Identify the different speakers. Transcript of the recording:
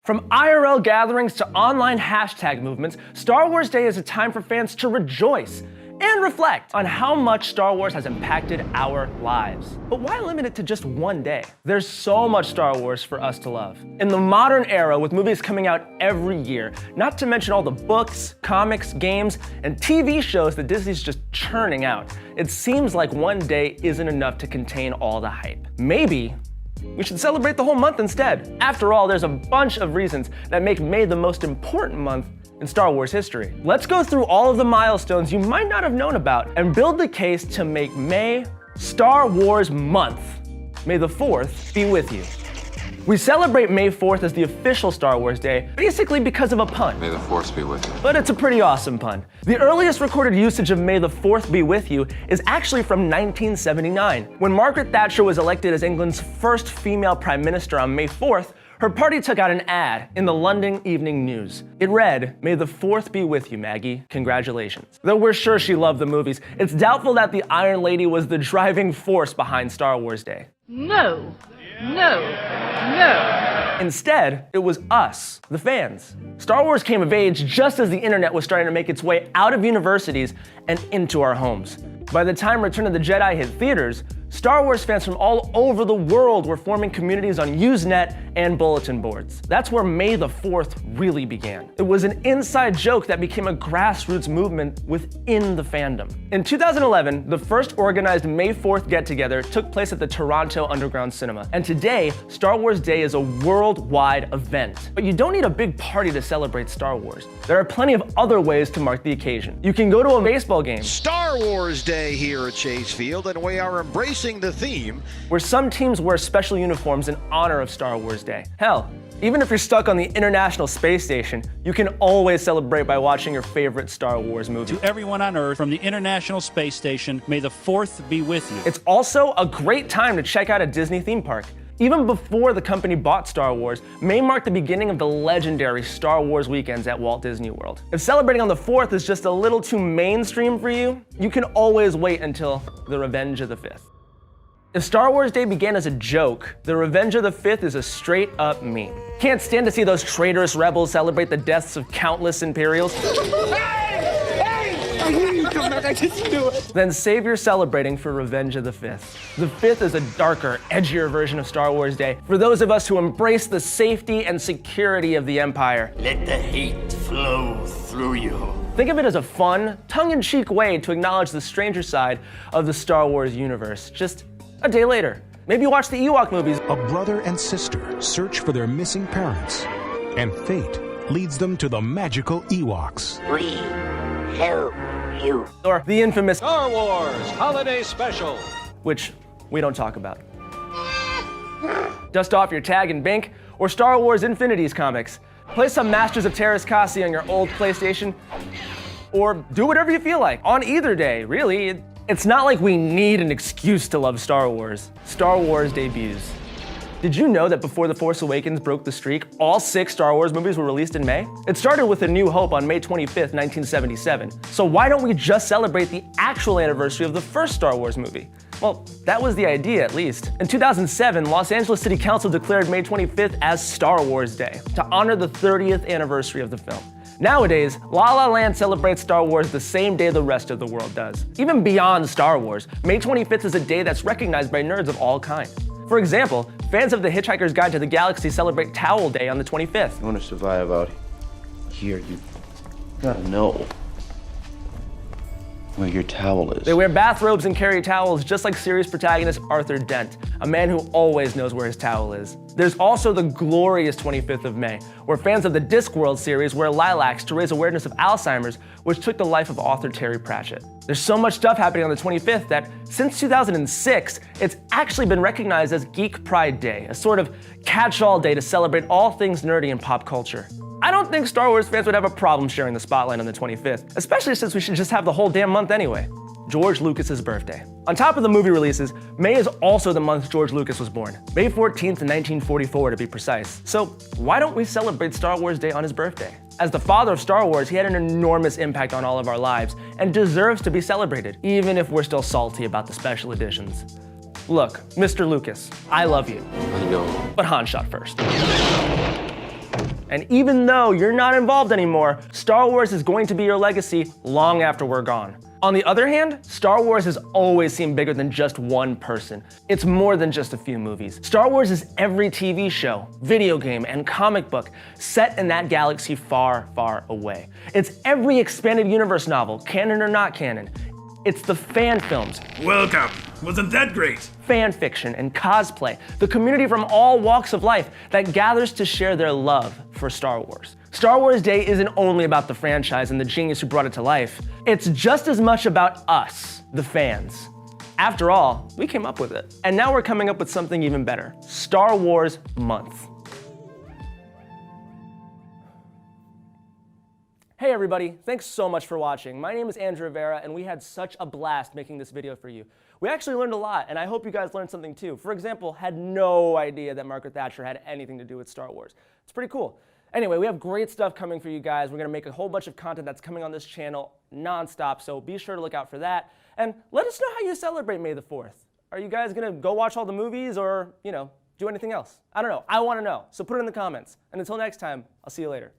Speaker 1: From IRL gatherings to online hashtag movements, Star Wars Day is a time for fans to rejoice and reflect on how much Star Wars has impacted our lives. But why limit it to just one day? There's so much Star Wars for us to love. In the modern era, with movies coming out every year, not to mention all the books, comics, games, and TV shows that Disney's just churning out, it seems like one day isn't enough to contain all the hype. Maybe we should celebrate the whole month instead. After all, there's a bunch of reasons that make May the most important month in Star Wars history. Let's go through all of the milestones you might not have known about and build the case to make May Star Wars Month. May the 4th be with you. We celebrate May 4th as the official Star Wars Day, basically because of a pun.
Speaker 2: May the Force be with you.
Speaker 1: But it's a pretty awesome pun. The earliest recorded usage of May the 4th be with you is actually from 1979. When Margaret Thatcher was elected as England's first female prime minister on May 4th, her party took out an ad in the London Evening News. It read, "May the 4th be with you, Maggie. Congratulations." Though we're sure she loved the movies, it's doubtful that the Iron Lady was the driving force behind Star Wars Day.
Speaker 3: No.
Speaker 1: Instead, it was us, the fans. Star Wars came of age just as the internet was starting to make its way out of universities and into our homes. By the time Return of the Jedi hit theaters, Star Wars fans from all over the world were forming communities on Usenet and bulletin boards. That's where May the 4th really began. It was an inside joke that became a grassroots movement within the fandom. In 2011, the first organized May 4th get-together took place at the Toronto Underground Cinema. And today, Star Wars Day is a worldwide event. But you don't need a big party to celebrate Star Wars. There are plenty of other ways to mark the occasion. You can go to a baseball game.
Speaker 4: Star Wars Day here at Chase Field, and we are embracing the theme,
Speaker 1: where some teams wear special uniforms in honor of Star Wars Day. Hell, even if you're stuck on the International Space Station, you can always celebrate by watching your favorite Star Wars movie.
Speaker 5: To everyone on Earth from the International Space Station, may the 4th be with you.
Speaker 1: It's also a great time to check out a Disney theme park. Even before the company bought Star Wars, May marked the beginning of the legendary Star Wars weekends at Walt Disney World. If celebrating on the 4th is just a little too mainstream for you, you can always wait until the Revenge of the 5th. If Star Wars Day began as a joke, the Revenge of the 5th is a straight-up meme. Can't stand to see those traitorous rebels celebrate the deaths of countless Imperials? I just knew it. Then save your celebrating for Revenge of the 5th. The 5th is a darker, edgier version of Star Wars Day for those of us who embrace the safety and security of the Empire.
Speaker 6: Let the hate flow through you.
Speaker 1: Think of it as a fun, tongue-in-cheek way to acknowledge the stranger side of the Star Wars universe, just a day later. Maybe watch the Ewok movies.
Speaker 7: A brother and sister search for their missing parents, and fate leads them to the magical Ewoks.
Speaker 6: We help you.
Speaker 1: Or the infamous
Speaker 8: Star Wars Holiday Special,
Speaker 1: which we don't talk about. Dust off your tag and bank, or Star Wars Infinities comics. Play some Masters of Terras Kasi on your old PlayStation, or do whatever you feel like. On either day, really. It's not like we need an excuse to love Star Wars. Star Wars debuts. Did you know that before The Force Awakens broke the streak, all 6 Star Wars movies were released in May? It started with A New Hope on May 25th, 1977. So why don't we just celebrate the actual anniversary of the first Star Wars movie? Well, that was the idea, at least. In 2007, Los Angeles City Council declared May 25th as Star Wars Day to honor the 30th anniversary of the film. Nowadays, La La Land celebrates Star Wars the same day the rest of the world does. Even beyond Star Wars, May 25th is a day that's recognized by nerds of all kinds. For example, fans of The Hitchhiker's Guide to the Galaxy celebrate Towel Day on the 25th.
Speaker 9: You want to survive out here, you gotta know where your towel is.
Speaker 1: They wear bathrobes and carry towels just like series protagonist Arthur Dent, a man who always knows where his towel is. There's also the glorious 25th of May, where fans of the Discworld series wear lilacs to raise awareness of Alzheimer's, which took the life of author Terry Pratchett. There's so much stuff happening on the 25th that since 2006, it's actually been recognized as Geek Pride Day, a sort of catch-all day to celebrate all things nerdy in pop culture. I don't think Star Wars fans would have a problem sharing the spotlight on the 25th, especially since we should just have the whole damn month anyway. George Lucas's birthday. On top of the movie releases, May is also the month George Lucas was born. May 14th, 1944 to be precise. So why don't we celebrate Star Wars Day on his birthday? As the father of Star Wars, he had an enormous impact on all of our lives and deserves to be celebrated, even if we're still salty about the special editions. Look, Mr. Lucas, I love you.
Speaker 2: I know.
Speaker 1: But Han shot first. And even though you're not involved anymore, Star Wars is going to be your legacy long after we're gone. On the other hand, Star Wars has always seemed bigger than just one person. It's more than just a few movies. Star Wars is every TV show, video game, and comic book set in that galaxy far, far away. It's every expanded universe novel, canon or not canon. It's the fan films.
Speaker 2: Welcome. Wasn't that great?
Speaker 1: Fan fiction and cosplay, the community from all walks of life that gathers to share their love for Star Wars. Star Wars Day isn't only about the franchise and the genius who brought it to life. It's just as much about us, the fans. After all, we came up with it. And now we're coming up with something even better, Star Wars Month. Hey everybody, thanks so much for watching. My name is Andrew Rivera and we had such a blast making this video for you. We actually learned a lot and I hope you guys learned something too. For example, had no idea that Margaret Thatcher had anything to do with Star Wars. It's pretty cool. Anyway, we have great stuff coming for you guys. We're gonna make a whole bunch of content that's coming on this channel nonstop, so be sure to look out for that. And let us know how you celebrate May the 4th. Are you guys gonna go watch all the movies or, do anything else? I don't know, I wanna know, so put it in the comments. And until next time, I'll see you later.